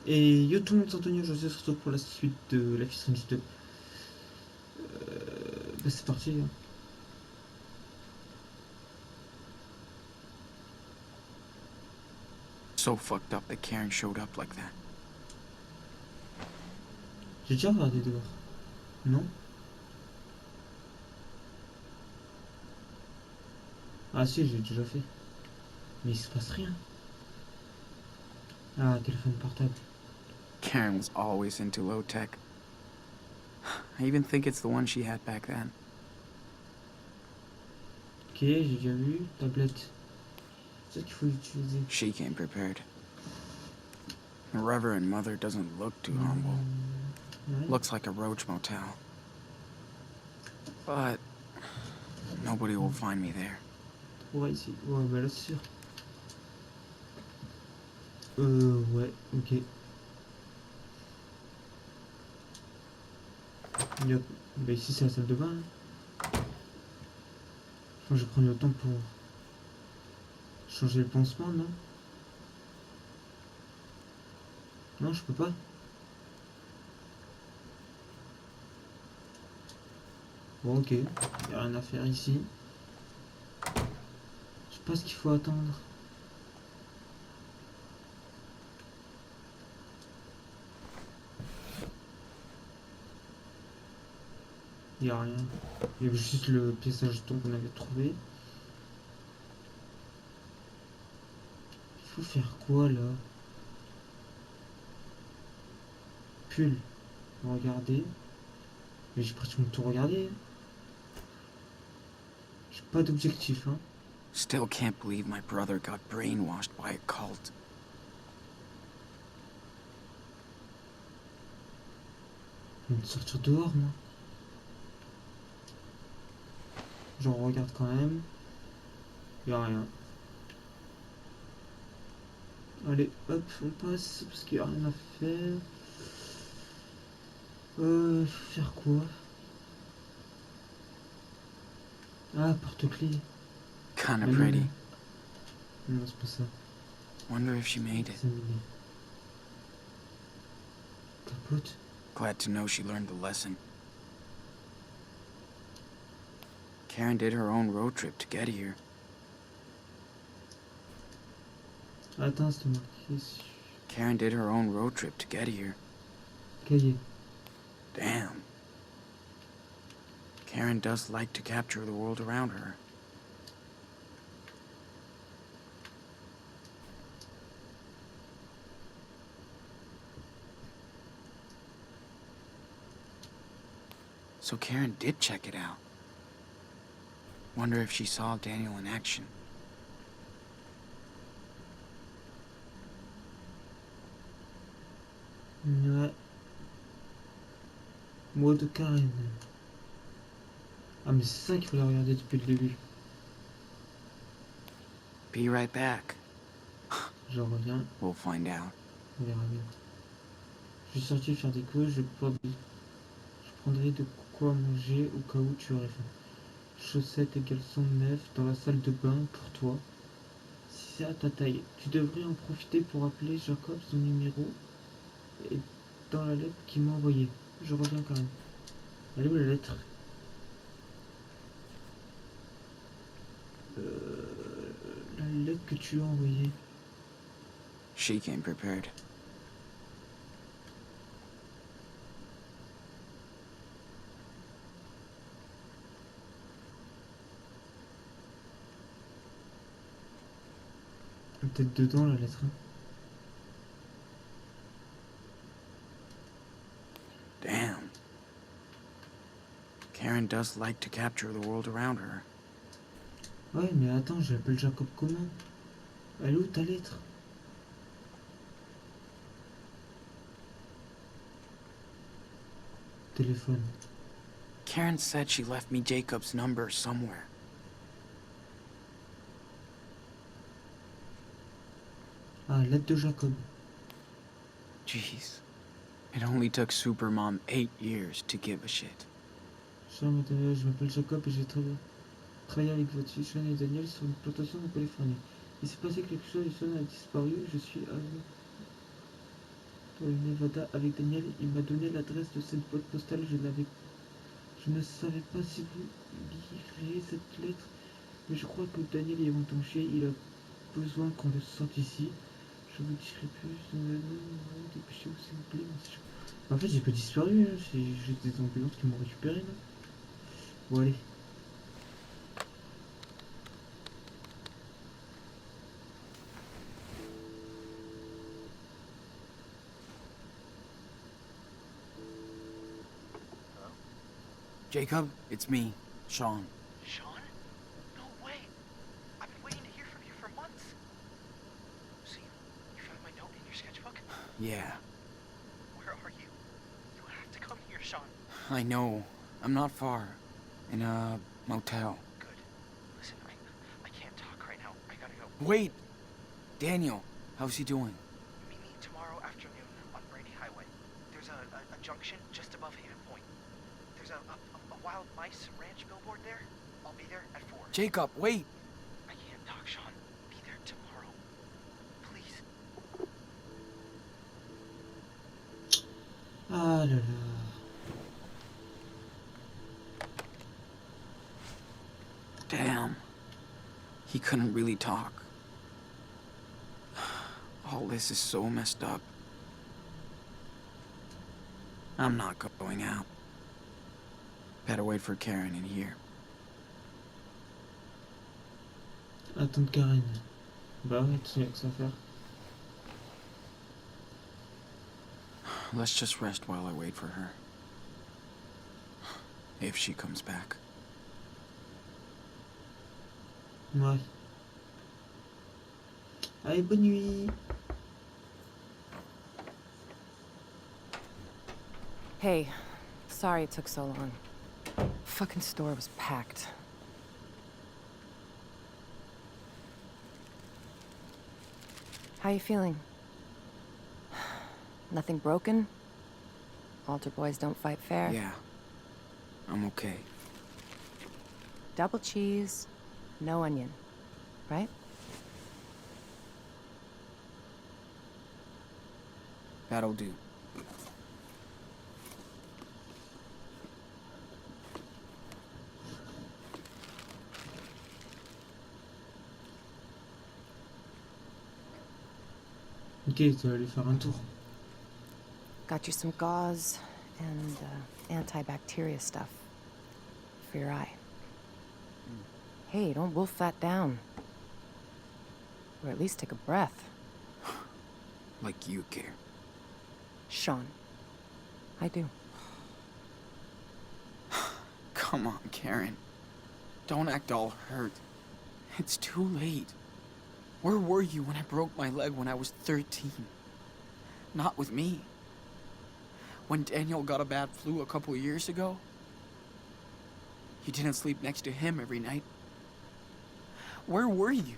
Et yo tout le monde, c'est Antonio, je se retrouve pour la suite de la Strange 2. Bah c'est parti. Hein. So fucked up that Karen showed up like that. J'ai déjà regardé dehors. Non? Ah si, j'ai déjà fait. Mais il se passe rien. Ah, téléphone portable. Karen was always into low tech. I even think it's the one she had back then. Ok, j'ai déjà vu. Tablette. C'est ça qu'il faut utiliser. She came prepared. The Reverend Mother doesn't look too humble. Ouais. Looks like a roach motel. But nobody will find me there. Ouais, ici. Ouais, bah là c'est sûr. Ouais, ok. Yep. Bah ici c'est la salle de bain. Hein. Je vais prendre le temps pour changer le pansement, non? Non, je peux pas. Bon, ok. Y'a rien à faire ici. Je sais pas ce qu'il faut attendre. Y'a rien. Il y avait juste le pièce à jetons qu'on avait trouvé. Il faut faire quoi là? Pull. Regardez. Mais j'ai pratiquement tout regardé. Hein. J'ai pas d'objectif, hein. Still can't believe my brother got brainwashed by a cult. Je vais me sortir dehors, moi. J'en regarde quand même. Y'a rien. Allez, hop, on passe parce qu'il y a rien à faire. Faire quoi? Ah, porte-clés. Kinda Mais non. pretty. Non, c'est pas ça. Wonder if she made it. Examiner. Capote. Glad to know she learned the lesson. Karen did her own road trip to get here. Attends, c'est marqué sur... Karen did her own road trip to get here. Cahier. Damn. Karen does like to capture the world around her. So Karen did check it out. Wonder if she saw Daniel in action. Ouais. Mode Karen. Ah, mais c'est ça qu'il fallait regarder depuis le début. Be right back. Je reviens, We'll find out. on verra bien. Je suis sorti faire des courses, je prendrai de quoi manger au cas où tu aurais faim. Chaussettes et caleçons neufs dans la salle de bain pour toi. Si c'est à ta taille, tu devrais en profiter pour appeler Jacob, son numéro est dans la lettre qu'il m'a envoyée. Je reviens quand même. Elle est où la lettre? La lettre que tu as envoyée. She came prepared. Peut-être dedans la lettre. Hein. Damn. Karen does like to capture the world around her. Ouais, mais attends, j'appelle Jacob comment? Elle est où ta lettre? Téléphone. Karen said she left me Jacob's number somewhere. Ah, lettre de Jacob. Jeez. It only took Supermom 8 years to give a shit. Cher matériel, je m'appelle Jacob et j'ai travaillé avec votre fille Sean et Daniel sur une plantation en Californie. Il s'est passé quelque chose et Sean a disparu, je suis à vous. Dans le Nevada avec Daniel, il m'a donné l'adresse de cette boîte postale. Je ne savais pas si vous liriez cette lettre, mais je crois que Daniel est en danger. Il a besoin qu'on le sorte ici. Je vous dirai plus. Dépêchez-vous s'il vous plaît. En fait, j'ai pas disparu. Hein. J'ai des ambulances qui m'ont récupéré là. Bon, allez. Jacob, it's me, Sean. Sean? No way. I've been waiting to hear from you for months. So you found my note in your sketchbook? Yeah, Where are you? You have to come here, Sean. I know. I'm not far. In a motel. Good. Listen, I can't talk right now. I gotta go. Wait! Daniel, how's he doing? Meet me tomorrow afternoon on Brady Highway. There's a junction just above Haven Point. There's a wild mice ranch billboard there. I'll be there at 4. Jacob, wait! I can't talk, Sean. Be there tomorrow. Please. Ah là là. Damn. He couldn't really talk. All this is so messed up. I'm not going out. Better wait for Karen in here. Attendre Karen. Bah ouais, tu sais que ça à faire. Let's just rest while I wait for her. If she comes back. Ouais. Allez, bonne nuit. Hey, sorry it took so long. Fucking store was packed. How you feeling? Nothing broken? Altar boys don't fight fair? Yeah. I'm okay. Double cheese, no onion, right? That'll do. Ok, tu vas aller faire un tour. Got you some gauze and antibacteria stuff for your eye. Hey, don't wolf that down. Or at least take a breath. Like you care. Sean, I do. Come on, Karen. Don't act all hurt. It's too late. Where were you when I broke my leg when I was 13? Not with me. When Daniel got a bad flu a couple years ago? You didn't sleep next to him every night. Where were you?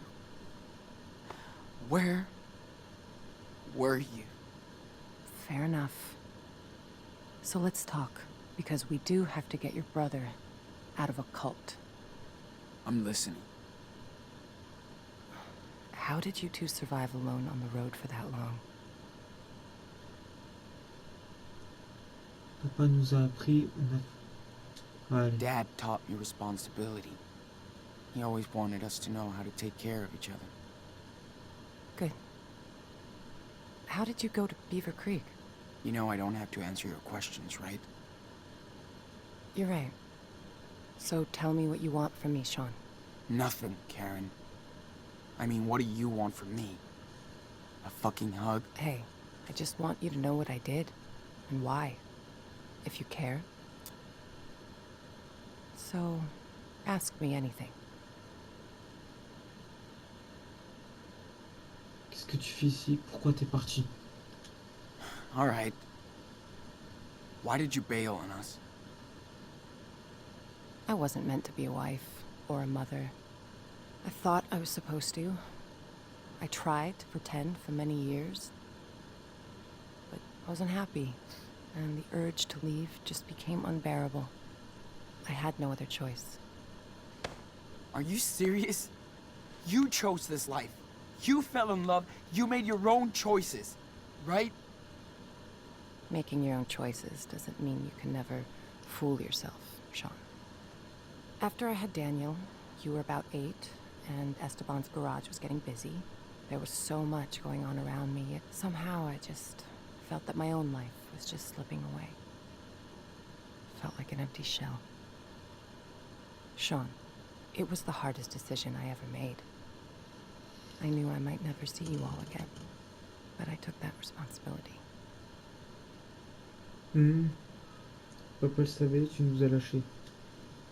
Where were you? Fair enough. So let's talk, because we do have to get your brother out of a cult. I'm listening. How did you two survive alone on the road for that long? Papa nous a appris. Allez. Dad taught me responsibility. He always wanted us to know how to take care of each other. Good. How did you go to Beaver Creek? You know I don't have to answer your questions, right? You're right. So tell me what you want from me, Sean. Nothing, Karen. I mean, what do you want from me? A fucking hug? Hey, I just want you to know what I did and why, if you care. So, ask me anything. Qu'est-ce que tu fais ici? Pourquoi t'es parti? All right. Why did you bail on us? I wasn't meant to be a wife or a mother. I thought I was supposed to. I tried to pretend for many years, but I wasn't happy, and the urge to leave just became unbearable. I had no other choice. Are you serious? You chose this life. You fell in love. You made your own choices, right? Making your own choices doesn't mean you can never fool yourself, Sean. After I had Daniel, you were about 8, and Esteban's garage was getting busy. There was so much going on around me, yet somehow I just felt that my own life was just slipping away. Felt like an empty shell. Sean, it was the hardest decision I ever made. I knew I might never see you all again, but I took that responsibility. Papa le savait, tu nous as lâchés.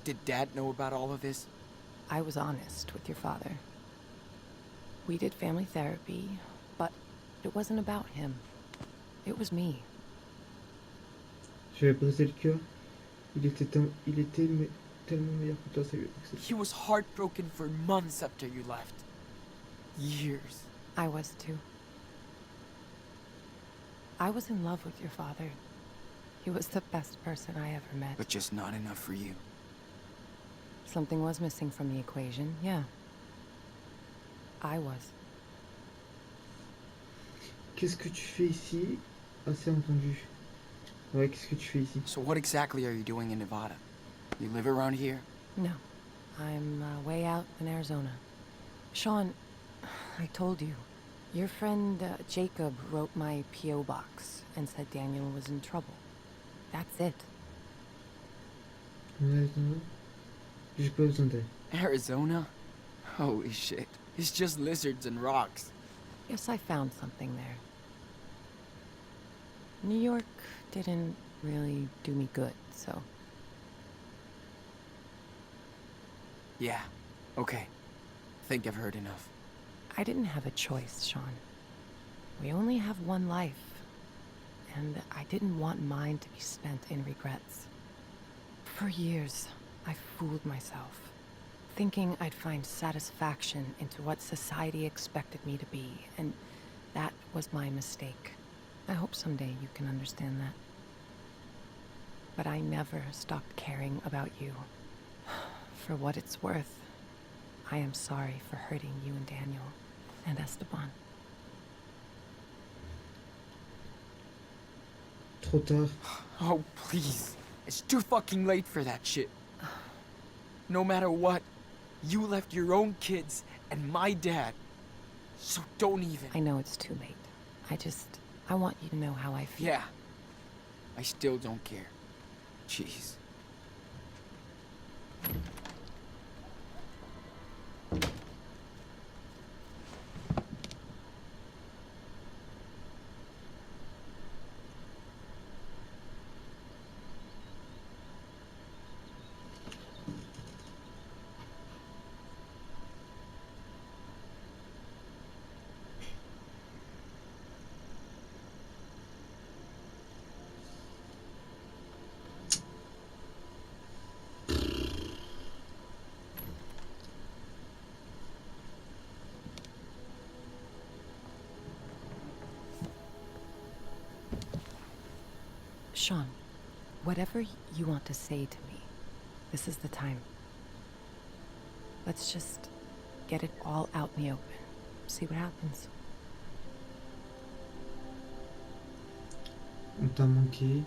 Did Dad know about all of this? I was honest with your father. We did family therapy, but it wasn't about him. It was me. J'avais brisé le cœur. Il était tellement meilleur que toi, ça lui a accepté. He was heartbroken for months after you left. Years. I was too. I was in love with your father. He was the best person I ever met. But just not enough for you. Something was missing from the equation, yeah. I was. Qu'est-ce que tu fais ici? Assez entendu. Ouais, qu'est-ce que tu fais ici? So what exactly are you doing in Nevada? You live around here? No. I'm way out in Arizona. Sean, I told you. Your friend Jacob wrote my P.O. box and said Daniel was in trouble. That's it. Ouais, attends. J'ai pas besoin d'aide. Arizona? Holy shit. It's just lizards and rocks. Guess I found something there. New York didn't really do me good, so... Yeah, okay. Think I've heard enough. I didn't have a choice, Sean. We only have one life, and I didn't want mine to be spent in regrets. For years, I fooled myself, thinking I'd find satisfaction into what society expected me to be, and that was my mistake. I hope someday you can understand that. But I never stopped caring about you. For what it's worth, I am sorry for hurting you and Daniel and Esteban. Trop tard. Oh, please. It's too fucking late for that shit. No matter what, you left your own kids and my dad. So don't even. I know it's too late. I want you to know how I feel. Yeah. I still don't care. Jeez. Sean, whatever you want to say to me, this is the time. Let's just get it all out in the open. See what happens. On t'a manqué.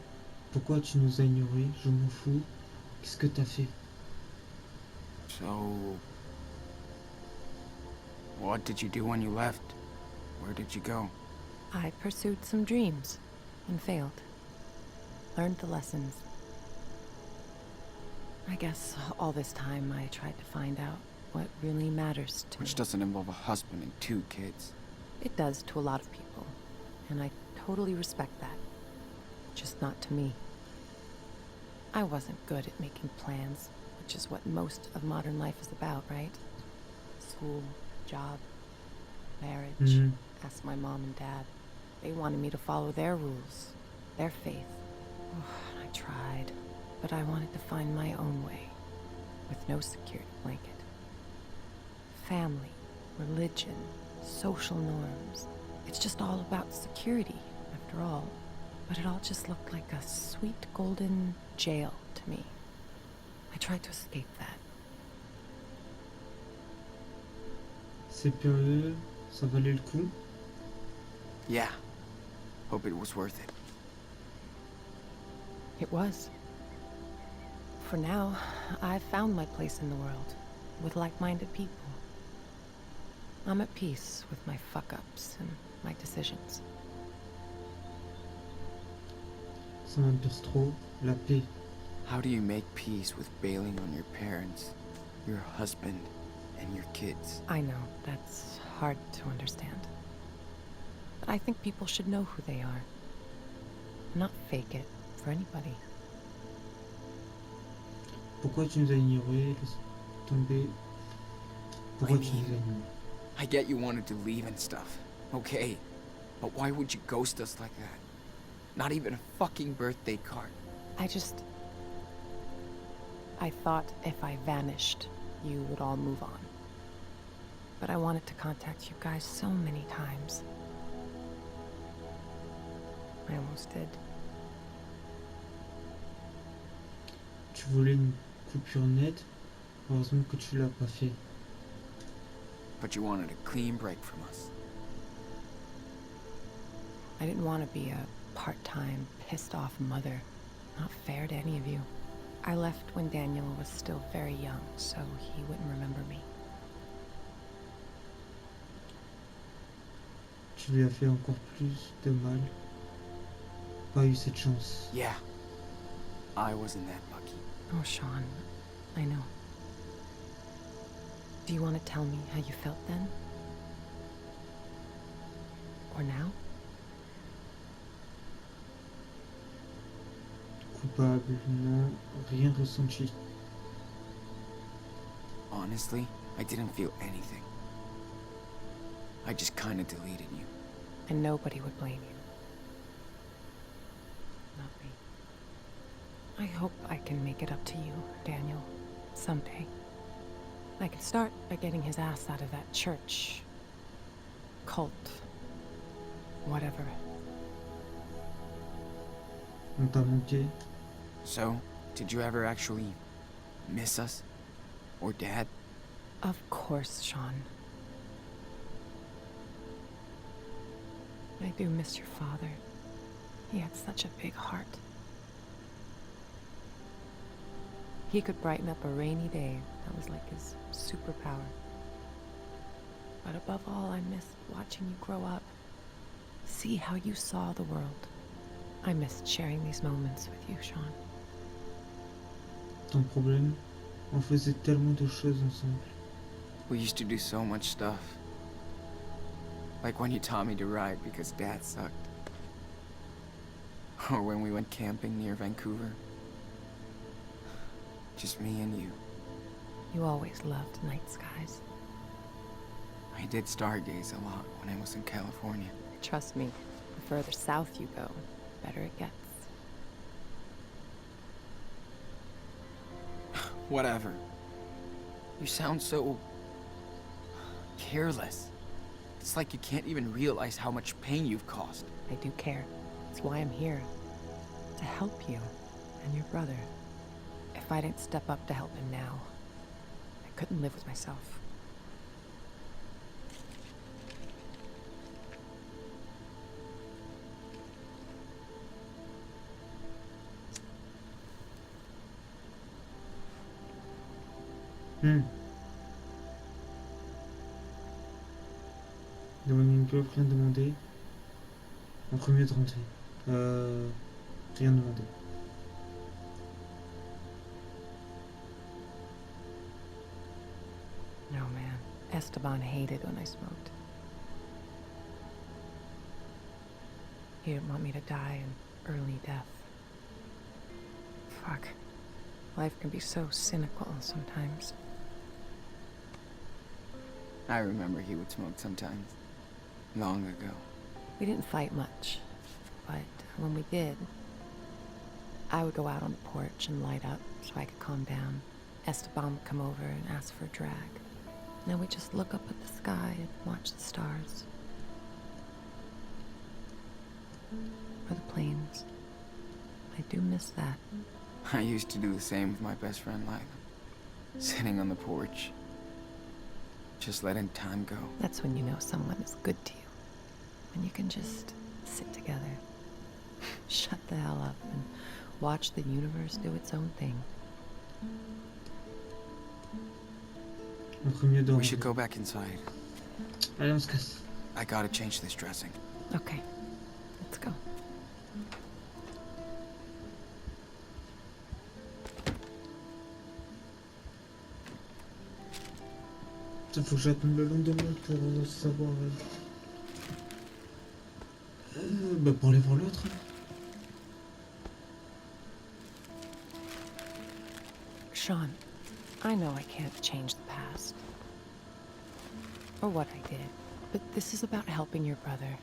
Pourquoi tu nous as ignorés? Je m'en fous. Qu'est-ce que t'as fait? So... what did you do when you left? Where did you go? I pursued some dreams and failed. Learned the lessons. I guess all this time I tried to find out what really matters to me. Which doesn't involve a husband and 2 kids. It does to a lot of people, and I totally respect that. Just not to me. I wasn't good at making plans, which is what most of modern life is about, right? School, job, marriage. Ask my mom and dad. They wanted me to follow their rules, their faith. I tried, but I wanted to find my own way, with no security blanket. Family, religion, social norms. It's just all about security, after all. But it all just looked like a sweet golden jail to me. I tried to escape that. Sérieux? Ça valait le coup? Yeah. Hope it was worth it. It was. For now, I've found my place in the world, with like-minded people. I'm at peace with my fuck-ups and my decisions. Ça m'intéresse trop, la paix. How do you make peace with bailing on your parents, your husband, and your kids? I know, that's hard to understand. But I think people should know who they are. Not fake it for anybody. Pourquoi tu nous as ignorés? Laisse tomber. Pourquoi tu nous as ignorés? I get you wanted to leave and stuff, okay, but why would you ghost us like that? Not even a fucking birthday card. I thought if I vanished, you would all move on. But I wanted to contact you guys so many times. I almost did. Tu voulais une coupure nette? Heureusement que tu l'as pas fait. But you wanted a clean break from us. I didn't want to be a part-time, pissed-off mother. Not fair to any of you. I left when Daniel was still very young, so he wouldn't remember me. Tu lui as fait encore plus de mal. Pas eu cette chance. Yeah, I wasn't that lucky. Oh, Sean, I know. Do you want to tell me how you felt then? Or now? Coupable, non, rien ressenti. Honestly, I didn't feel anything. I just kinda deleted you. And nobody would blame you. Not me. I hope I can make it up to you, Daniel, someday. I can start by getting his ass out of that church. Cult. Whatever. On t'a manqué. So, did you ever actually miss us? Or Dad? Of course, Sean. I do miss your father. He had such a big heart. He could brighten up a rainy day. That was like his superpower. But above all, I missed watching you grow up. See how you saw the world. I missed sharing these moments with you, Sean. Ton problème, on faisait tellement de choses ensemble. We used to do so much stuff. Like when you taught me to ride because Dad sucked. Or when we went camping near Vancouver. Just me and you. You always loved night skies. I did stargaze a lot when I was in California. Trust me, the further south you go, the better it gets. Whatever. You sound so careless. It's like you can't even realize how much pain you've caused. I do care. That's why I'm here. To help you and your brother. If I didn't step up to help him now, I couldn't live with myself. Demander une clope, rien demander. Entre mieux de rentrer. Rien demander. No, man. Esteban hated when I smoked. He didn't want me to die an early death. Fuck. Life can be so cynical sometimes. I remember he would smoke sometimes. Long ago. We didn't fight much, but when we did, I would go out on the porch and light up so I could calm down. Esteban would come over and ask for a drag. And then we'd just look up at the sky and watch the stars. Or the planes. I do miss that. I used to do the same with my best friend Lila. Sitting on the porch. Just letting time go. That's when you know someone is good to you. When you can just sit together, shut the hell up, and watch the universe do its own thing. On ferait mieux de We should rentrer. go back inside. Allez, on se casse. I gotta change this dressing. Okay, let's go. Il faut que j'attende le lendemain pour savoir. Pour aller voir l'autre. Sean, I know I can't change the past. Or what I did. But this is about helping your brother.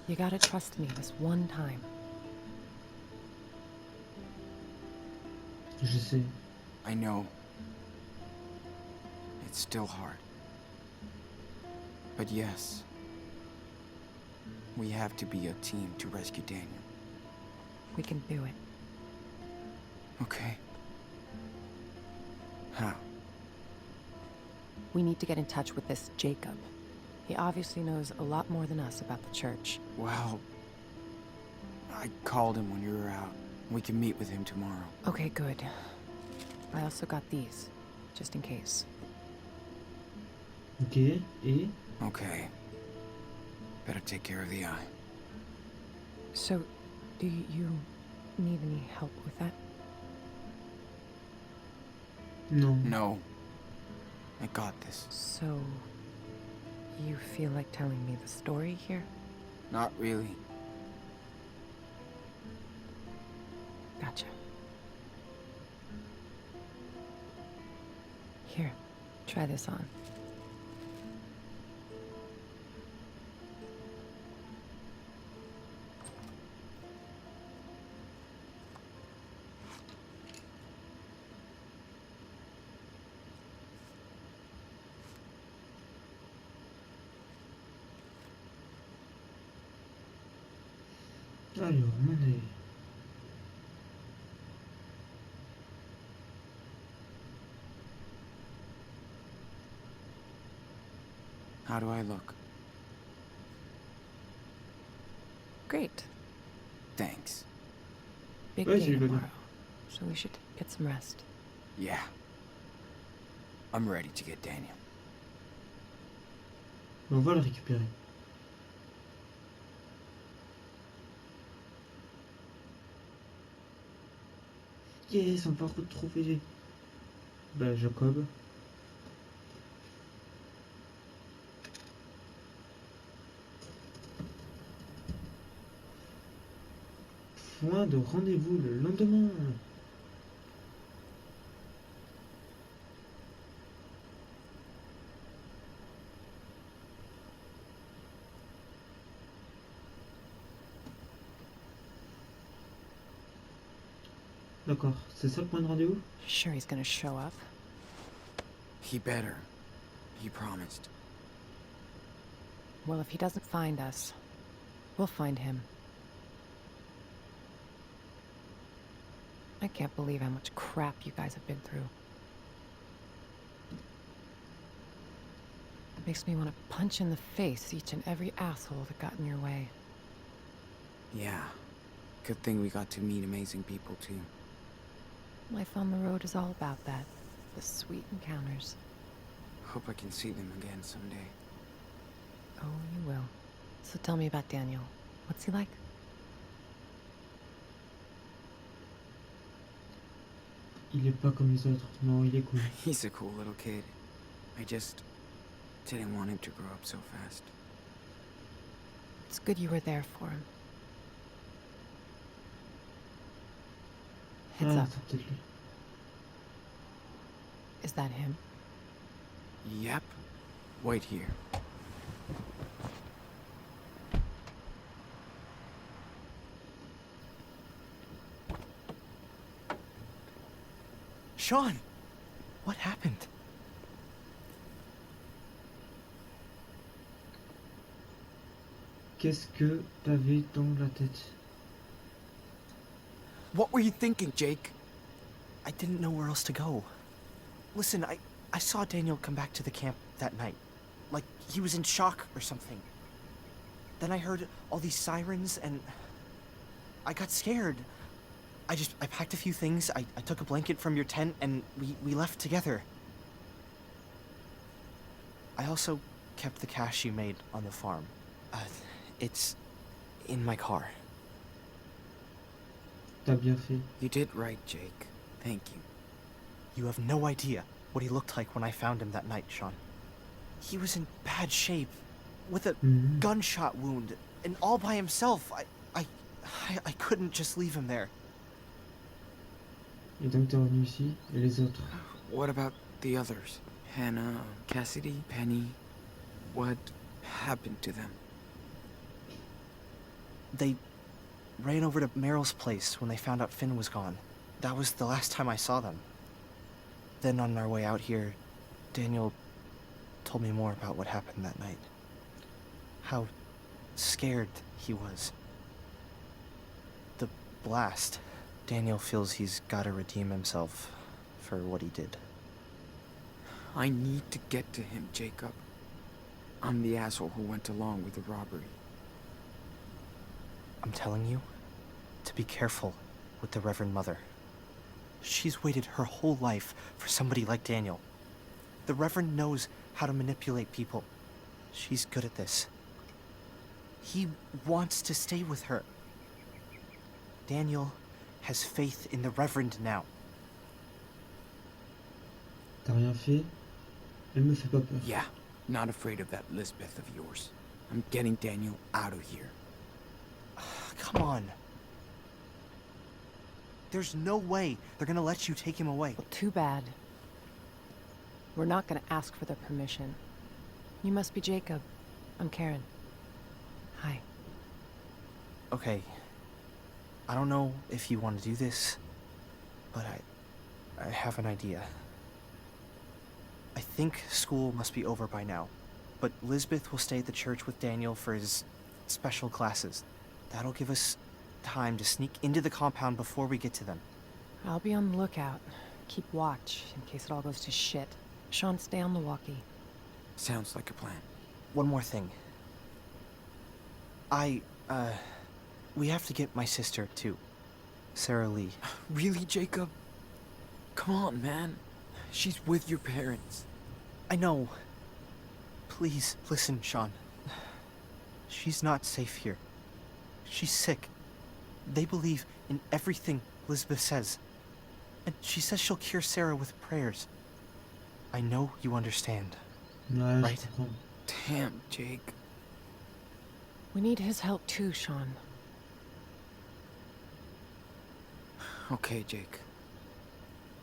You gotta trust me this one time. Je sais. I know. It's still hard. But yes, we have to be a team to rescue Daniel. We can do it. Okay. How? We need to get in touch with this Jacob. He obviously knows a lot more than us about the church. Well, I called him when you were out. We can meet with him tomorrow. Okay, good. I also got these, just in case. Ok, et Okay. Better take care of the eye. So, do you need any help with that? non. No. I got this. So, you feel like telling me the story here? Not really. Gotcha. Here, try this on. Alors, monnaie. How do I look? Great. Thanks. Big Ouais, day j'ai eu le tomorrow, so we should get some rest. Yeah. I'm ready to get Daniel. On va le récupérer. Yes, on va retrouver Jacob. Point de rendez-vous le lendemain. D'accord, c'est ça le point de rendez-vous? Sure he's gonna show up? He better. He promised. Well, if he doesn't find us, we'll find him. I can't believe how much crap you guys have been through. It makes me want to punch in the face each and every asshole that got in your way. Yeah. Good thing we got to meet amazing people too. Life on the road is all about that. The sweet encounters. Hope I can see them again someday. Oh, you will. So tell me about Daniel. What's he like? Il est pas comme les autres. Non, il est cool. He's a cool little kid. I just didn't want him to grow up so fast. It's good you were there for him. Heads Ah, up. c'est peut-être lui. Is that him? Yep. Wait here. Sean! What happened? Qu'est-ce que t'avais dans la tête? What were you thinking, Jake? I didn't know where else to go. Listen, I saw Daniel come back to the camp that night. Like he was in shock or something. Then I heard all these sirens and I got scared. I packed a few things, I took a blanket from your tent, and we left together. I also kept the cash you made on the farm. It's in my car. T'as bien fait. You did right, Jake. Thank you. You have no idea what he looked like when I found him that night, Sean. He was in bad shape, with a gunshot wound, and all by himself. I couldn't just leave him there. Et donc t'es revenu ici, et les autres? What about the others? Hannah, Cassidy, Penny? What happened to them? They ran over to Meryl's place when they found out Finn was gone. That was the last time I saw them. Then on our way out here, Daniel told me more about what happened that night. How scared he was. The blast. Daniel feels he's gotta redeem himself for what he did. I need to get to him, Jacob. I'm the asshole who went along with the robbery. I'm telling you to be careful with the Reverend Mother. She's waited her whole life for somebody like Daniel. The Reverend knows how to manipulate people. She's good at this. He wants to stay with her. Daniel has faith in the Reverend now. T'as rien fait? Elle me fait pas peur. Yeah, not afraid of that Lisbeth of yours. I'm getting Daniel out of here. Come on. There's no way they're gonna let you take him away. Well, too bad. We're not gonna ask for their permission. You must be Jacob. I'm Karen. Hi. Okay. I don't know if you want to do this, but I have an idea. I think school must be over by now, but Lisbeth will stay at the church with Daniel for his special classes. That'll give us time to sneak into the compound before we get to them. I'll be on the lookout. Keep watch in case it all goes to shit. Sean, stay on the walkie. Sounds like a plan. One more thing. We have to get my sister, too. Sarah Lee. Really, Jacob? Come on, man. She's with your parents. I know. Please, listen, Sean. She's not safe here. She's sick. They believe in everything Lisbeth says. And she says she'll cure Sarah with prayers. I know you understand. Ouais, Right. je comprends. Damn, Jake. We need his help too, Sean. Okay, Jake.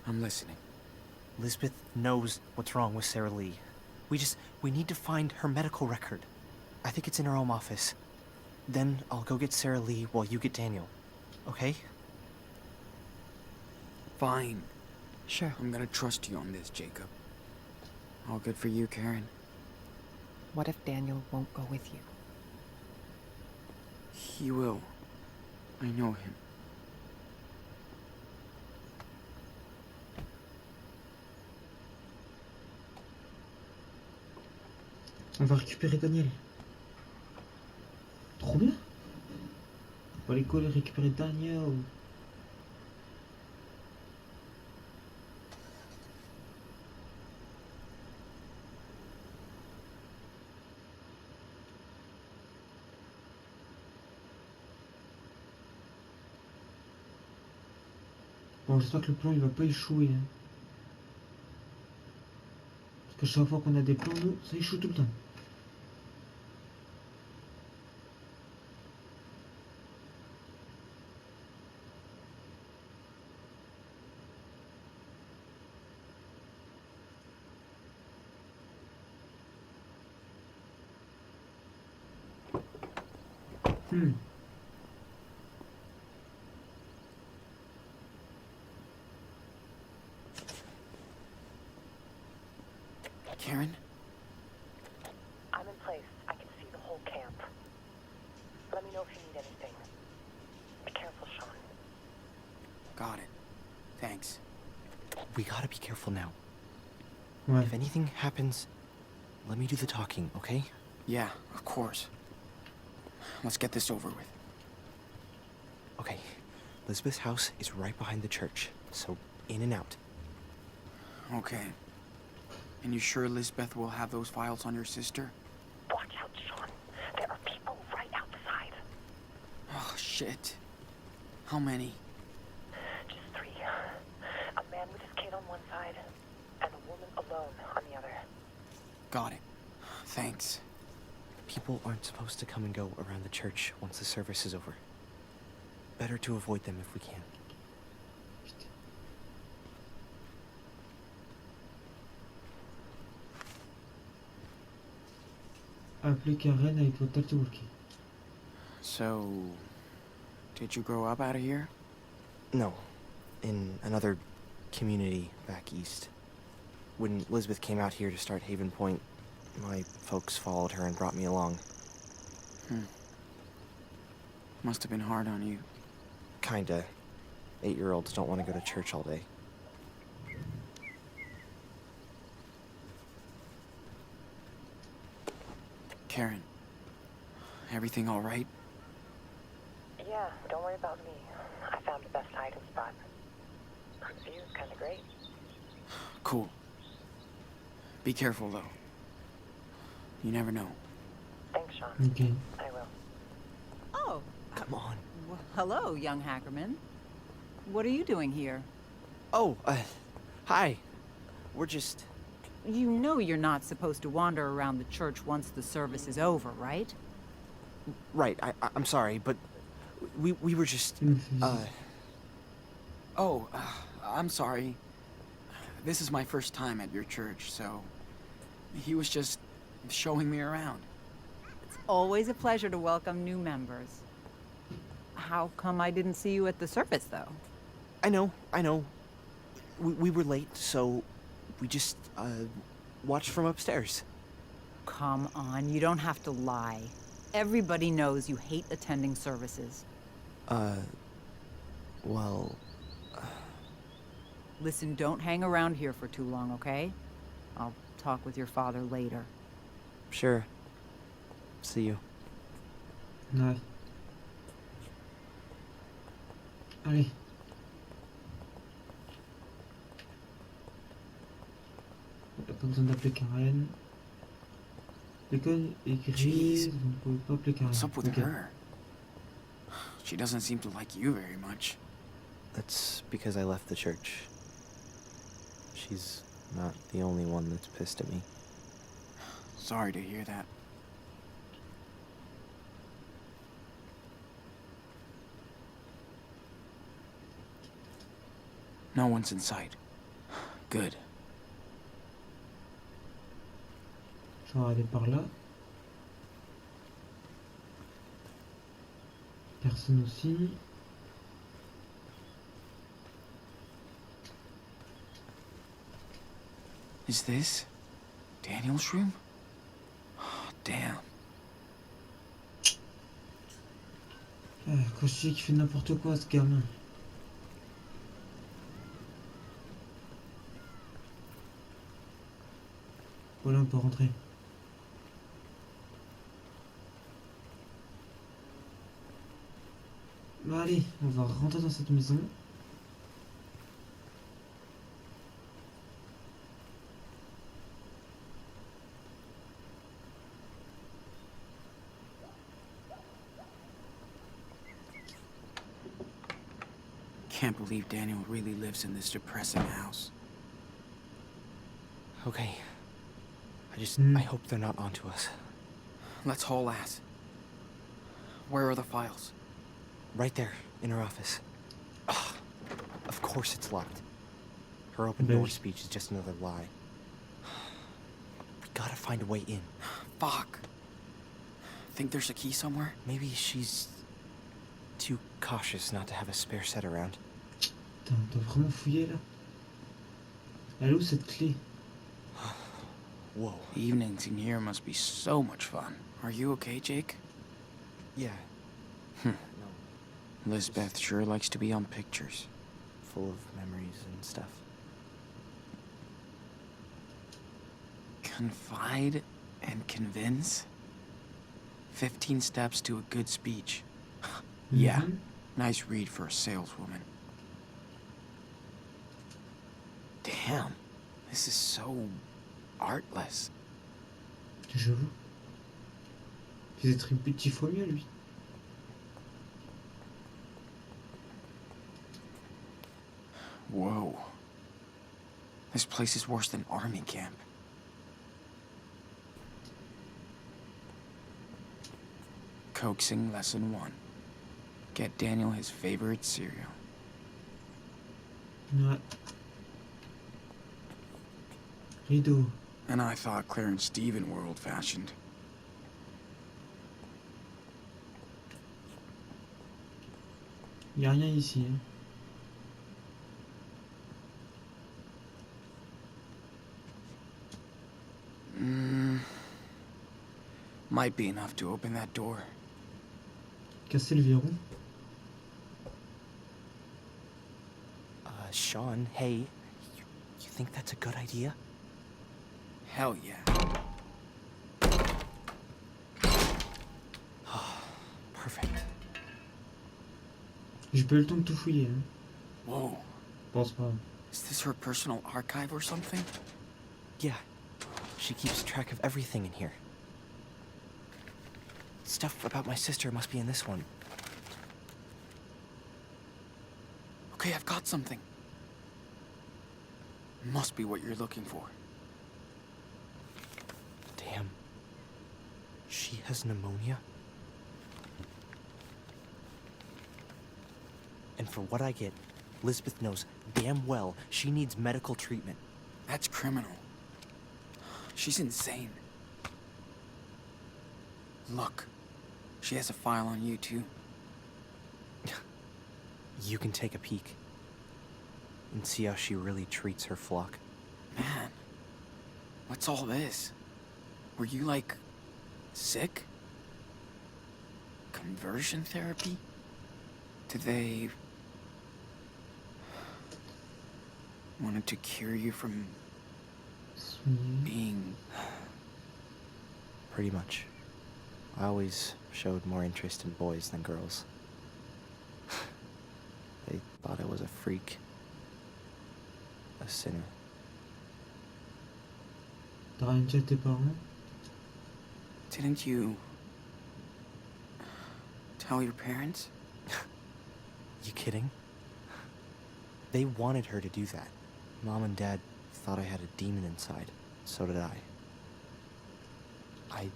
I'm listening. Lisbeth knows what's wrong with Sarah Lee. We need to find her medical record. I think it's in her home office. Then I'll go get Sarah Lee while you get Daniel. Okay? Fine. Sure. I'm gonna trust you on this, Jacob. All good for you, Karen? What if Daniel won't go with you? He will. I know him. On va récupérer Daniel. Trop bien. On va aller coller récupérer Daniel. Bon, j'espère que le plan il va pas échouer. Hein. Parce que chaque fois qu'on a des plans, nous, ça échoue tout le temps. Karen? I'm in place. I can see the whole camp. Let me know if you need anything. Be careful, Sean. Got it. Thanks. We gotta be careful now. Ouais. If anything happens, let me do the talking, okay? Yeah, of course. Let's get this over with. Okay, Lisbeth's house is right behind the church, so in and out. Okay. And you sure Lisbeth will have those files on your sister? Watch out, Sean. There are people right outside. Oh, shit. How many? Just 3. A man with his kid on one side, and a woman alone on the other. Got it. Thanks. People aren't supposed to come and go around the church once the service is over. Better to avoid them if we can. Appelez Karen avec votre talkie-walkie. So, did you grow up out of here? No, in another community back east. When Lisbeth came out here to start Haven Point, my folks followed her and brought me along. Must have been hard on you. Kinda. 8-year-olds don't want to go to church all day. Karen, everything all right? Yeah, don't worry about me. I found the best hiding spot. The view's kinda great. Cool. Be careful, though. You never know. Thanks, Sean. Ok. I will. Oh, Come on. well, hello, young Hackerman. What are you doing here? Oh, hi. We're just... You know you're not supposed to wander around the church once the service is over, right? Right, I'm sorry, but we were just, Oh, I'm sorry. This is my first time at your church, so... He was just showing me around. It's always a pleasure to welcome new members. How come I didn't see you at the service, though? I know. We were late, so we just, watched from upstairs. Come on, you don't have to lie. Everybody knows you hate attending services. Well... Listen, don't hang around here for too long, okay? I'll talk with your father later. Sure. See you. Ouais. Allez. On n'a pas besoin d'appeler Karen. L'école est grise, Jeez. vous ne pouvez pas appeler Karen. What's up with Ok. her? She doesn't seem to like you very much. That's because I left the church. She's not the only one that's pissed at me. Sorry to hear that. No one's in sight. Good. Je vais aller par là. Personne aussi. Is this Daniel's room? Oh, damn. Quand je dis qu'il fait n'importe quoi, ce gamin. Voilà, on peut rentrer. Bah allez, on va rentrer dans cette maison. Can't believe Daniel really lives in this depressing house. Okay. I hope they're not onto us. Let's haul ass. Where are the files? Right there, in her office. Ugh, of course it's locked. Her open Bitch. door speech is just another lie. We gotta find a way in. Fuck. Think there's a key somewhere? Maybe she's too cautious not to have a spare set around. Putain, on doit vraiment fouiller là. Elle est où cette clé? Whoa. Evenings in here must be so much fun. Are you okay, Jake? Yeah. Hmm. No. Lisbeth sure likes to be on pictures. Full of memories and stuff. Confide and convince? 15 steps to a good speech. Yeah, Mhm. Nice read for a saleswoman. Damn, this is so artless. J'avoue. Il faisait très petit fois mieux, lui. Whoa. This place is worse than army camp. Coaxing lesson 1. Get Daniel his favorite cereal. Ouais. Rideau. And I thought Claire and Steven were old-fashioned. Y a rien ici. Hein. Might be enough to open that door. Casser le verrou. Sean, hey, you think that's a good idea? Hell yeah. Perfect. J'ai pas eu le temps de tout fouiller. Hein. Whoa. Pense pas. Is this her personal archive or something? Yeah, she keeps track of everything in here. Stuff about my sister must be in this one. Okay, I've got something. Must be what you're looking for. Damn. She has pneumonia? And for what I get, Lisbeth knows damn well she needs medical treatment. That's criminal. She's insane. Look, she has a file on you too. You can take a peek and see how she really treats her flock. Man, what's all this? Were you, like, sick? Conversion therapy? Did they... wanted to cure you from Soigner. being... Pretty much. I always showed more interest in boys than girls. They thought I was a freak. A sinner. T'as rien dit à tes parents? Didn't you... tell your parents? You kidding? They wanted her to do that. Mom and Dad thought I had a demon inside. So did I. I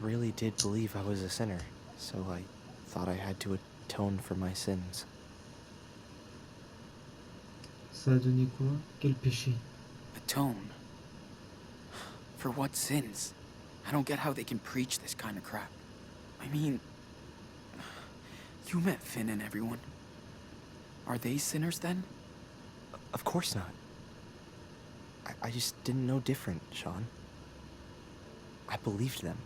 really did believe I was a sinner, so I thought I had to atone for my sins. Ça a donné quoi? Quel péché? Atone? For what sins? I don't get how they can preach this kind of crap. I mean... you met Finn and everyone. Are they sinners then? Of course not. I just didn't know different, Sean. I believed them.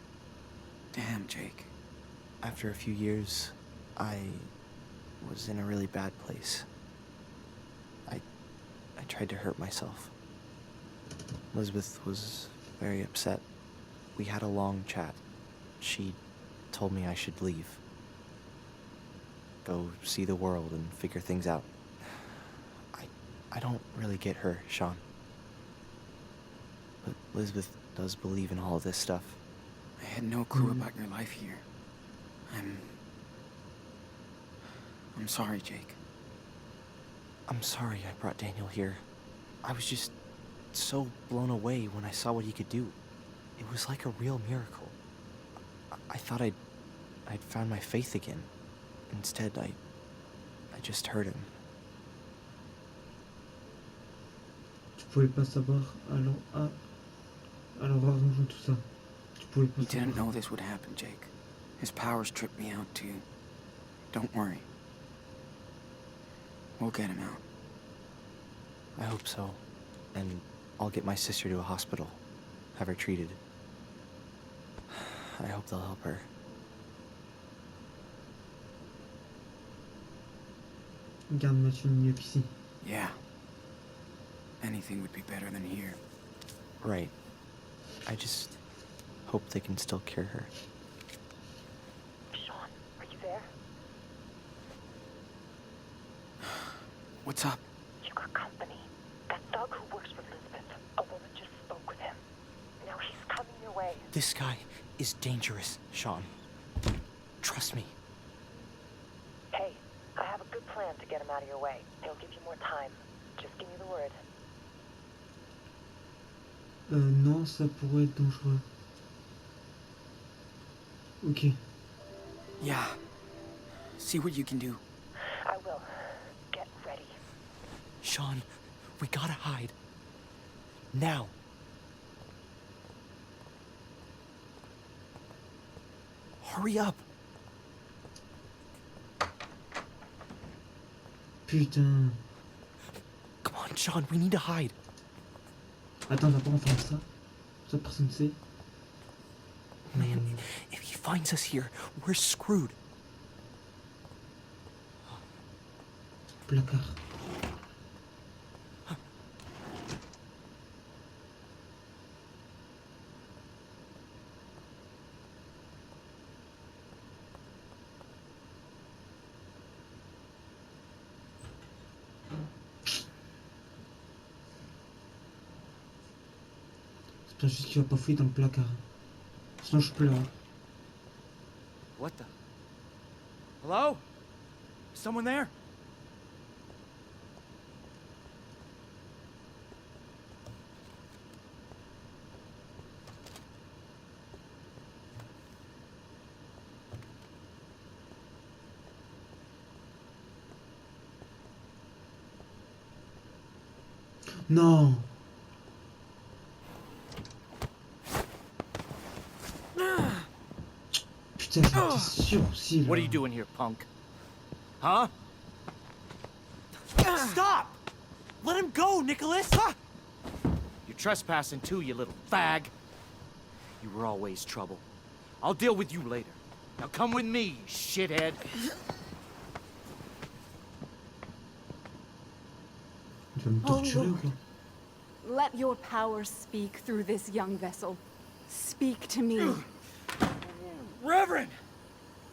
Damn, Jake. After a few years, I was in a really bad place. I tried to hurt myself. Elizabeth was very upset. We had a long chat. She told me I should leave. Go see the world and figure things out. I don't really get her, Sean. But Elizabeth does believe in all of this stuff. I had no clue about your life here. I'm sorry, Jake. I'm sorry I brought Daniel here. I was just so blown away when I saw what he could do. It was like a real miracle. I thought I'd found my faith again. Instead, I just hurt him. Tu pouvais pas savoir alors arrangeons tout ça. Tu pouvais pas You didn't savoir. know this would happen, Jake. His powers tripped me out too. Don't worry. We'll get him out. I hope so. And I'll get my sister to a hospital. Have her treated. I hope they'll help her. Garde Mathieu mieux qu'ici. Yeah. Anything would be better than here. Right. I just hope they can still cure her. Sean, are you there? What's up? You got company. That thug who works with Lisbeth. A woman just spoke with him. Now he's coming your way. This guy is dangerous, Sean. Trust me. Hey, I have a good plan to get him out of your way. He'll give you more time. Just give me the word. Non, ça pourrait être dangereux. Ok. Yeah. See what you can do. I will. Get ready. Sean, we gotta hide. Now. Hurry up. Putain. Come on, Sean, we need to hide. Attends, on va pas en faire ça. Ça, personne ne sait. Man, if he finds us here, we're screwed. Placard. J'espère juste qu'il va pas fouiller dans le placard. Sinon je pleure. What the? Hello? Someone there? Non. Putain, j'étais sûr aussi là. What are you doing here, punk? Huh? Stop! Let him go, Nicholas! You're trespassing too, you little fag. You were always trouble. I'll deal with you later. Now come with me, shithead. Tu vas me torturer ou quoi? Let your power speak through this young vessel. Speak to me. Reverend!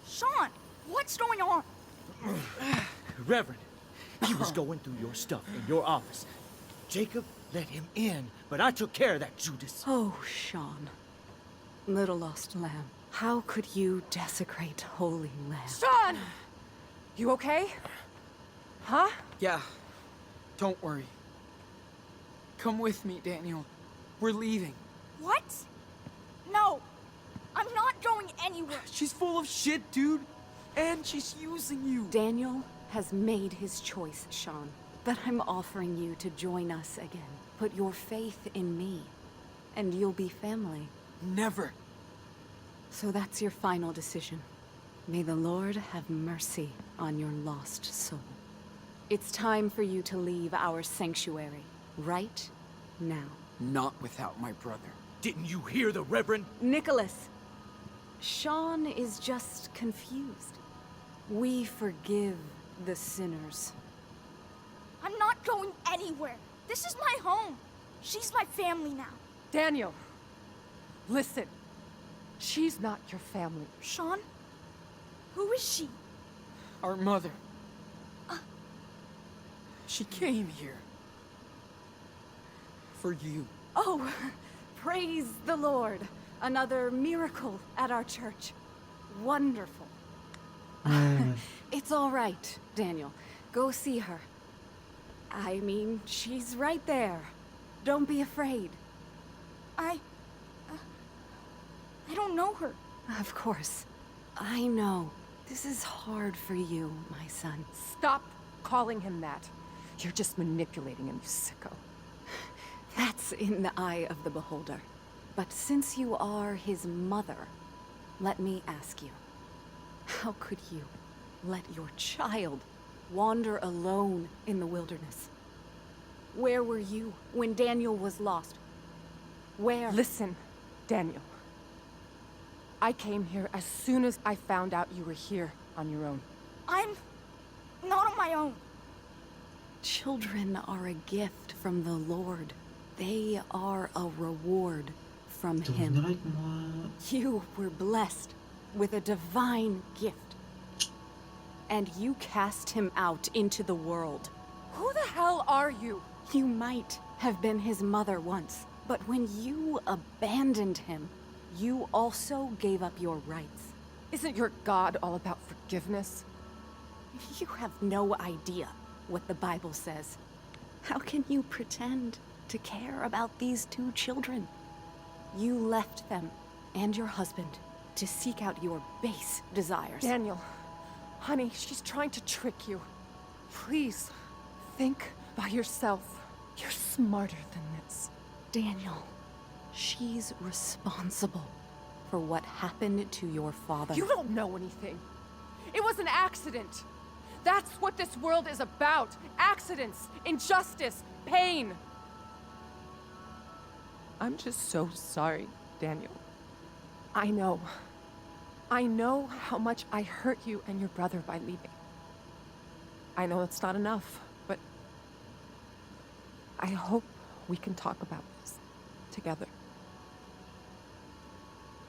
Sean, what's going on? Reverend, he was going through your stuff in your office. Jacob let him in, but I took care of that Judas. Oh, Sean. Little lost lamb. How could you desecrate holy lamb? Sean! You okay? Huh? Yeah. Don't worry. Come with me, Daniel. We're leaving. What? No. I'm not going anywhere. She's full of shit, dude. And she's using you. Daniel has made his choice, Sean. But I'm offering you to join us again. Put your faith in me, and you'll be family. Never. So that's your final decision. May the Lord have mercy on your lost soul. It's time for you to leave our sanctuary, right now. Not without my brother. Didn't you hear the Reverend? Nicholas, Sean is just confused. We forgive the sinners. I'm not going anywhere. This is my home. She's my family now. Daniel, listen. She's not your family. Sean? Who is she? Our mother. She came here. For you. Oh, praise the Lord. Another miracle at our church. Wonderful. It's all right, Daniel. Go see her. I mean, she's right there. Don't be afraid. I don't know her. Of course. I know. This is hard for you, my son. Stop calling him that. You're just manipulating him, you sicko. That's in the eye of the beholder. But since you are his mother, let me ask you, how could you let your child wander alone in the wilderness? Where were you when Daniel was lost? Where? Listen, Daniel. I came here as soon as I found out you were here on your own. I'm not on my own. Children are a gift from the Lord. They are a reward from Tu him. reviendras avec moi. You were blessed with a divine gift. And you cast him out into the world. Who the hell are you? You might have been his mother once, but when you abandoned him, you also gave up your rights. Isn't your God all about forgiveness? You have no idea what the Bible says. How can you pretend to care about these two children? You left them and your husband to seek out your base desires. Daniel, honey, she's trying to trick you. Please, think by yourself. You're smarter than this. Daniel, she's responsible for what happened to your father. You don't know anything. It was an accident. That's what this world is about. Accidents, injustice, pain. I'm just so sorry, Daniel. I know how much I hurt you and your brother by leaving. I know it's not enough, but I hope we can talk about this together.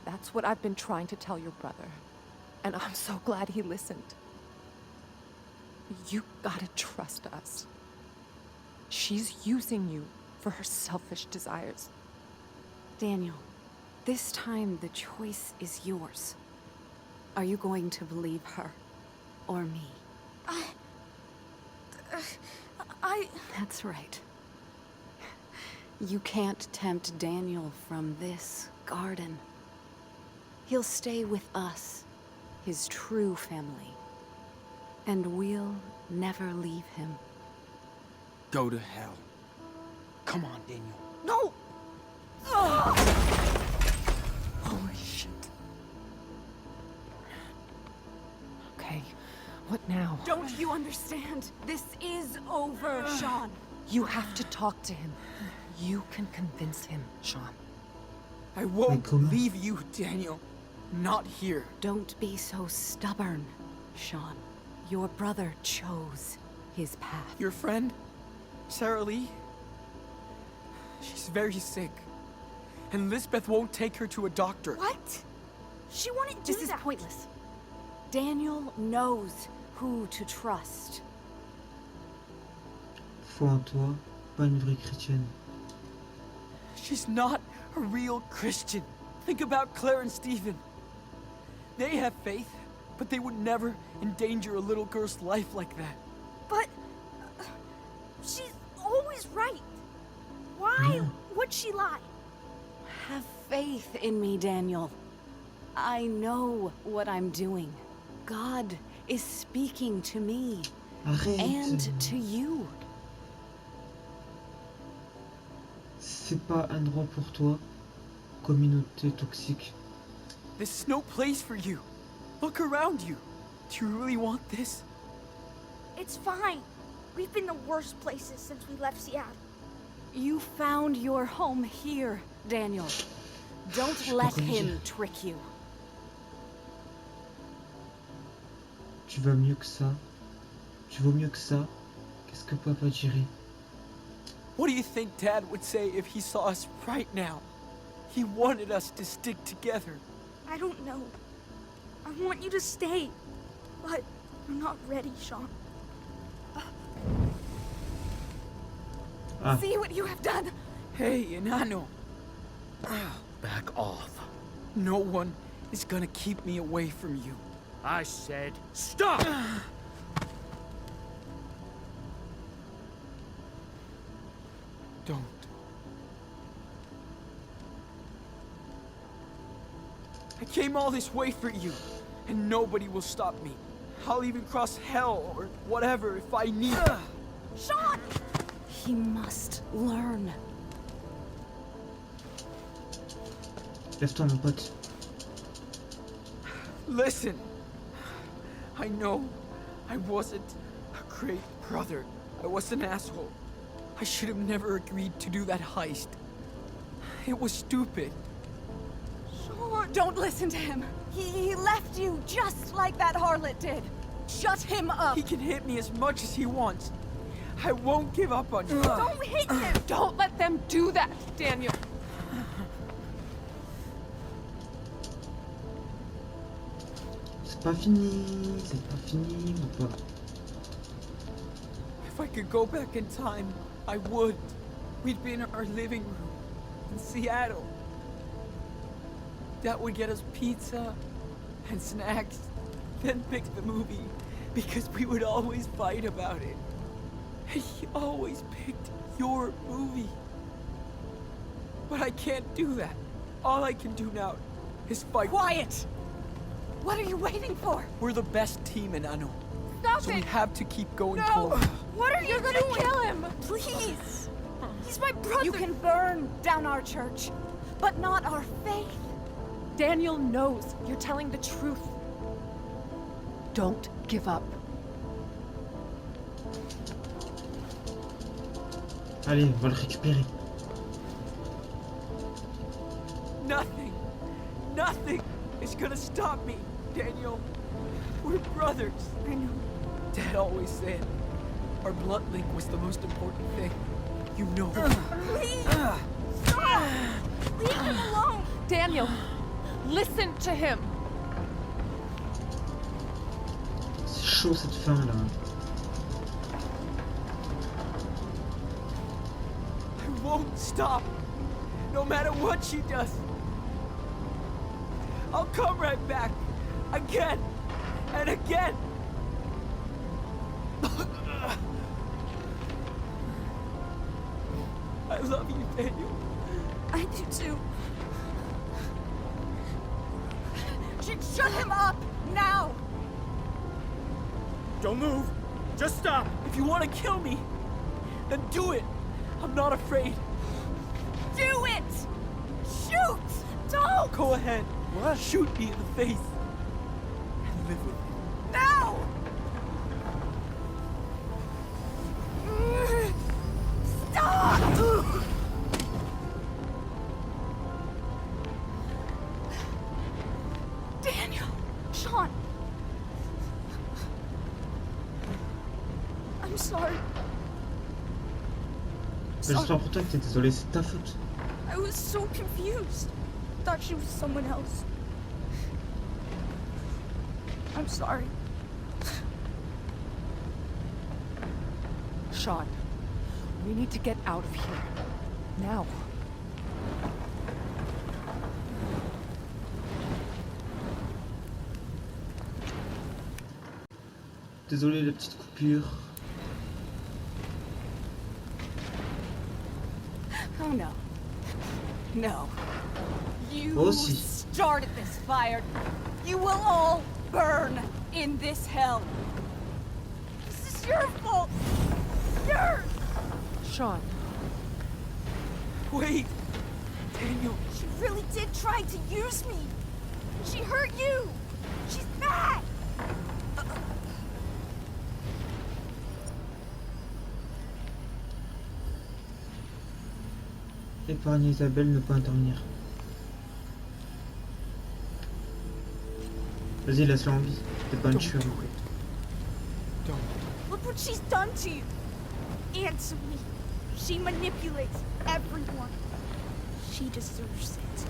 That's what I've been trying to tell your brother, and I'm so glad he listened. You gotta trust us. She's using you for her selfish desires. Daniel, this time the choice is yours. Are you going to believe her or me? That's right. You can't tempt Daniel from this garden. He'll stay with us, his true family. And we'll never leave him. Go to hell. Come on, Daniel. No! Holy shit. Okay, what now? Don't you understand? This is over, Sean. You have to talk to him. You can convince him, Sean. I won't comment. leave you, Daniel. Not here. Don't be so stubborn, Sean. Your brother chose his path. Your friend, Sarah Lee, she's very sick. And Lisbeth won't take her to a doctor. What? She wouldn't do This is that. pointless. Daniel knows who to trust. Foi en toi, pas une vraie chrétienne. She's not a real Christian. Think about Claire and Stephen. They have faith, but they would never endanger a little girl's life like that. But she's always right. Why Yeah. would she lie? Have faith in me, Daniel. I know what I'm doing. God is speaking to me Arrête. and to you. C'est pas un droit pour toi, communauté toxique. This is no place for you. Look around you. Do you really want this? It's fine. We've been the worst places since we left Seattle. You found your home here, Daniel. Don't let him trick you. Tu vas mieux que ça. Tu vaux mieux que ça. Qu'est-ce que papa dirait? What do you think Dad would say if he saw us right now? He wanted us to stick together. I don't know. I want you to stay. But I'm not ready, Sean. Ah, See what you have done? Hey, Enano. Back off. No one is gonna keep me away from you. I said stop! Don't. I came all this way for you, and nobody will stop me. I'll even cross hell or whatever if I need it. Sean! He must learn. lève-toi mon pote. Listen, I know I wasn't a great brother. I was an asshole. I should have never agreed to do that heist. It was stupid. Sean! Don't listen to him. He left you just like that harlot did. Shut him up. He can hit me as much as he wants. I won't give up on you. Don't hit him! Don't let them do that, Daniel. C'est pas fini mon pote. If If I could go back in time, I would. We'd be in our living room in Seattle. Dad would get us pizza and snacks, then pick the movie, because we would always fight about it. And he always picked your movie. But I can't do that. All I can do now is fight. Quiet! What are you waiting for? We're the best team in Ano. Stop So it! we have to keep going No! forward. What are you You're gonna doing? kill him! Please! He's my brother! You can burn down our church, but not our faith. Daniel knows you're telling the truth. Don't give up. Allez, on va le récupérer. Nothing is gonna stop me, Daniel. We're brothers. I know. Dad always said our blood link was the most important thing. You know. Please! Stop! Leave him alone! Daniel, listen to him. C'est chaud cette fin là. I won't stop. No matter what she does. I'll come right back. Again. And again. I love you, Daniel. I do too. Shut him up! Now! Don't move. Just stop. If you want to kill me, then do it. I'm not afraid. Do it! Shoot! Don't! Go ahead. What? Shoot me in the face. And live with it. Now! Stop! Daniel! Sean! I'm sorry. J'espère pour toi que t'es désolé, c'est ta faute. I was so confused. Thought she was someone else. I'm sorry. Sean, we need to get out of here. Now. Désolé la petite coupure. Oh no. No. You Aussi. started this fire. You will all burn in this hell. This is your fault. Yours. Sean, Wait. Daniel. She really did try to use me. She hurt you. She's bad. Épargne Isabelle, ne pas intervenir. Vas-y, laisse-la en vie. T'es pas une tueuse. Don't. Look what she's done to you. And to me. She manipulates everyone. She deserves it.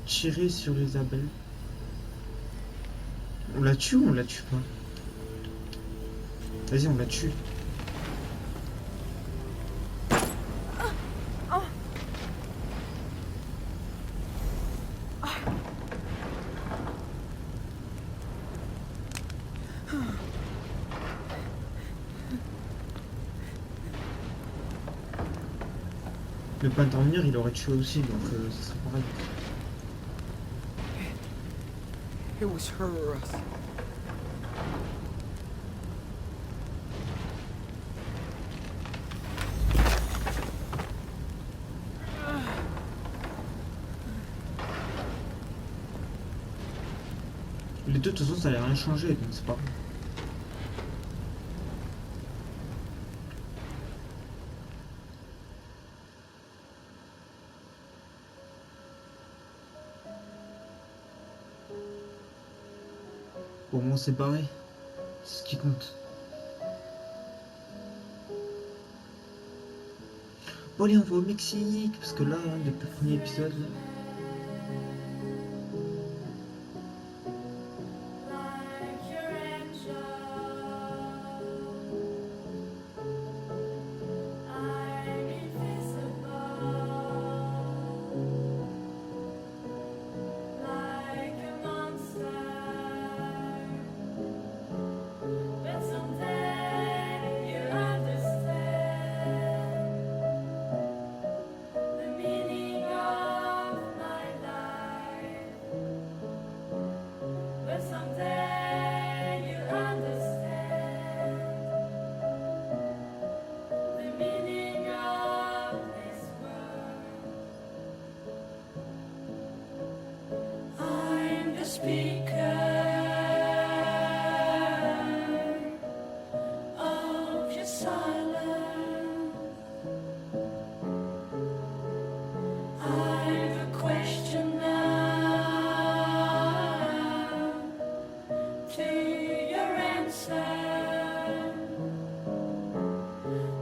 Tirer sur Isabelle. On la tue ou on la tue pas? Vas-y, on la tue. Ne pas intervenir, il aurait tué aussi, donc ce serait pareil. It was her or us. Les deux, de toute façon, ça allait rien changer, donc c'est pas grave. Au moins, c'est barré. C'est ce qui compte. Bon allez, on va au Mexique, parce que là, hein, depuis le premier épisode, là,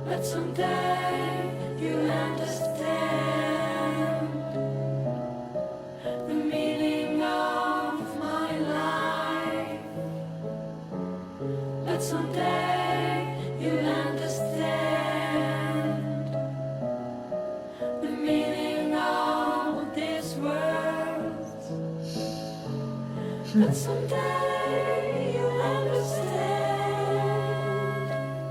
But someday you'll understand the meaning of my life. But someday you'll understand the meaning of this world. But someday you'll understand.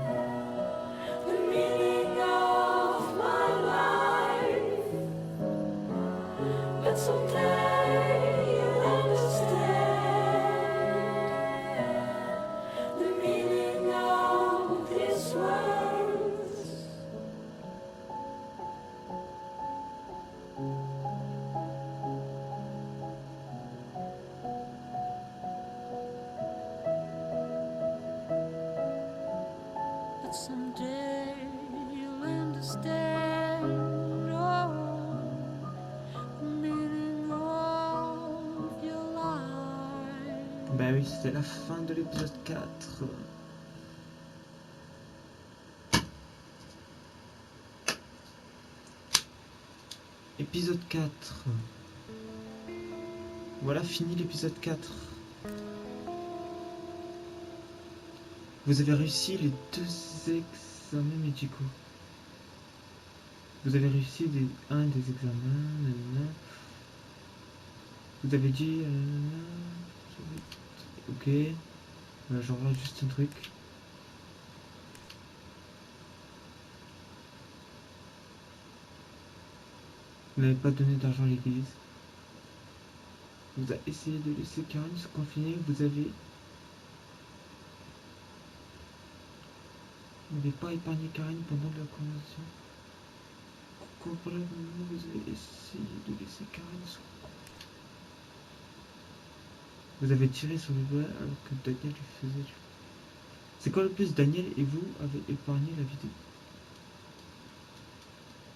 Someday you'll understand the meaning of these words. But someday you'll understand. Oh. Bah oui, c'était la fin de l'épisode 4. Épisode 4. Voilà, fini l'épisode 4. Vous avez réussi les 2 examens médicaux. Vous avez réussi un des examens. Nanana. Vous avez dit... ok. Je regarde juste un truc. Vous n'avez pas donné d'argent à l'église. Vous avez essayé de laisser Karen se confiner. Vous n'avez pas épargné Karen pendant la convention. Pourquoi pour la moment vous avez essayé de laisser Karen se confiner? Vous avez tiré sur le doigt alors que Daniel lui faisait du... C'est quoi le plus? Daniel et vous avez épargné la vidéo.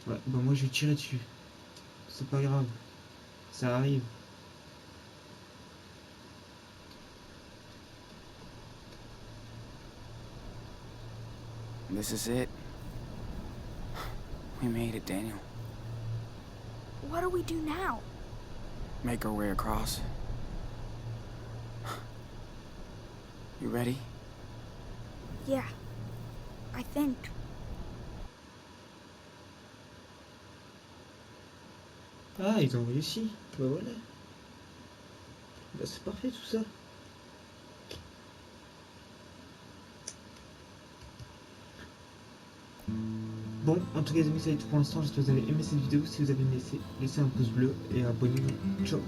Ouais, bah moi je vais tirer dessus. C'est pas grave. Ça arrive. This is it. We made it, Daniel. What do we do now? Make our way across. You ready? Yeah, I think. Ah, ils ont réussi. Bah voilà. Bah c'est parfait tout ça. Bon, en tout cas les amis, ça va être tout pour l'instant. J'espère que vous avez aimé cette vidéo. Si vous avez aimé, laissez un pouce bleu et abonnez-vous. Ciao.